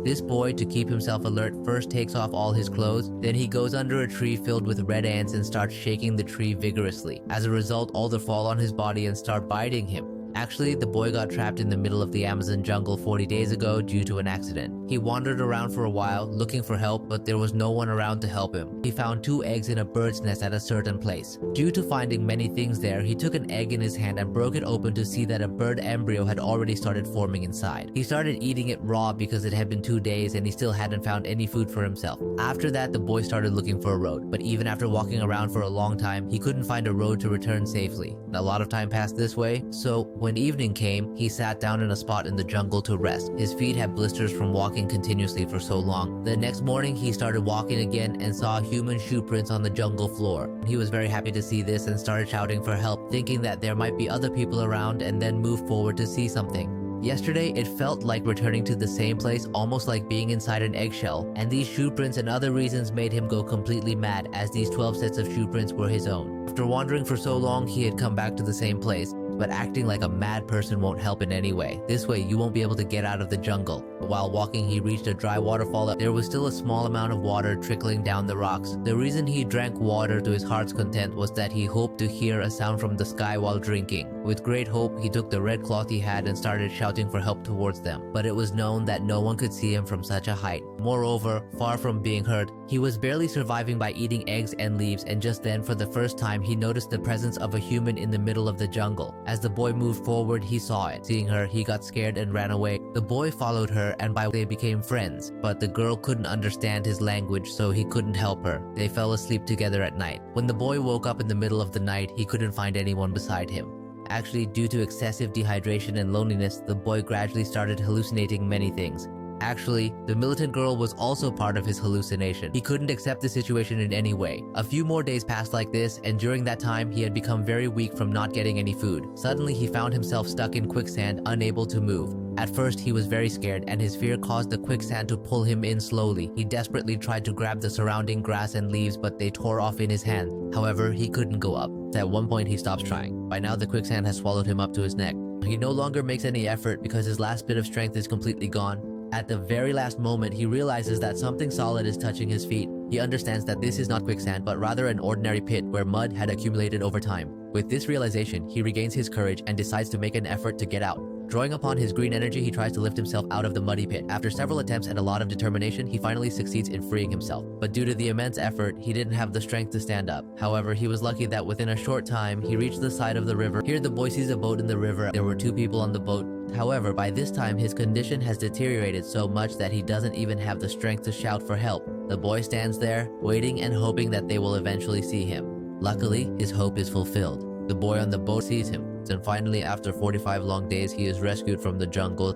This boy, to keep himself alert, first takes off all his clothes, then he goes under a tree filled with red ants and starts shaking the tree vigorously. As a result, all they fall on his body and start biting him. Actually, the boy got trapped in the middle of the Amazon jungle 40 days ago due to an accident. He wandered around for a while looking for help, but there was no one around to help him. He found 2 eggs in a bird's nest at a certain place. Due to finding many things there, he took an egg in his hand and broke it open to see that a bird embryo had already started forming inside. He started eating it raw because it had been 2 days and he still hadn't found any food for himself. After that, the boy started looking for a road, but even after walking around for a long time, he couldn't find a road to return safely. A lot of time passed this way, so when evening came, he sat down in a spot in the jungle to rest. His feet had blisters from walking continuously for so long. The next morning, he started walking again and saw human shoe prints on the jungle floor. He was very happy to see this and started shouting for help, thinking that there might be other people around, and then moved forward to see something. Yesterday, it felt like returning to the same place, almost like being inside an eggshell, and these shoe prints and other reasons made him go completely mad, as these 12 sets of shoe prints were his own. After wandering for so long, he had come back to the same place, but acting like a mad person won't help in any way. This way, you won't be able to get out of the jungle. While walking, he reached a dry waterfall. There was still a small amount of water trickling down the rocks. The reason he drank water to his heart's content was that he hoped to hear a sound from the sky while drinking. With great hope, he took the red cloth he had and started shouting for help towards them. But it was known that no one could see him from such a height. Moreover, far from being hurt, he was barely surviving by eating eggs and leaves, and just then, for the first time, he noticed the presence of a human in the middle of the jungle. As the boy moved forward, he saw it. Seeing her, he got scared and ran away. The boy followed her, and they became friends, but the girl couldn't understand his language, so he couldn't help her. They fell asleep together at night. When the boy woke up in the middle of the night, he couldn't find anyone beside him. Actually, due to excessive dehydration and loneliness, the boy gradually started hallucinating many things. Actually, the militant girl was also part of his hallucination. He couldn't accept the situation in any way. A few more days passed like this, and during that time, he had become very weak from not getting any food. Suddenly, he found himself stuck in quicksand, unable to move. At first, he was very scared, and his fear caused the quicksand to pull him in slowly. He desperately tried to grab the surrounding grass and leaves, but they tore off in his hand. However, he couldn't go up. At one point, he stops trying. By now, the quicksand has swallowed him up to his neck. He no longer makes any effort because his last bit of strength is completely gone. At the very last moment, he realizes that something solid is touching his feet. He understands that this is not quicksand, but rather an ordinary pit where mud had accumulated over time. With this realization, he regains his courage and decides to make an effort to get out. Drawing upon his green energy, he tries to lift himself out of the muddy pit. After several attempts and a lot of determination, he finally succeeds in freeing himself. But due to the immense effort, he didn't have the strength to stand up. However, he was lucky that within a short time, he reached the side of the river. Here, the boy sees a boat in the river. There were 2 people on the boat. However, by this time, his condition has deteriorated so much that he doesn't even have the strength to shout for help. The boy stands there, waiting and hoping that they will eventually see him. Luckily, his hope is fulfilled. The boy on the boat sees him, and finally, after 45 long days, he is rescued from the jungle.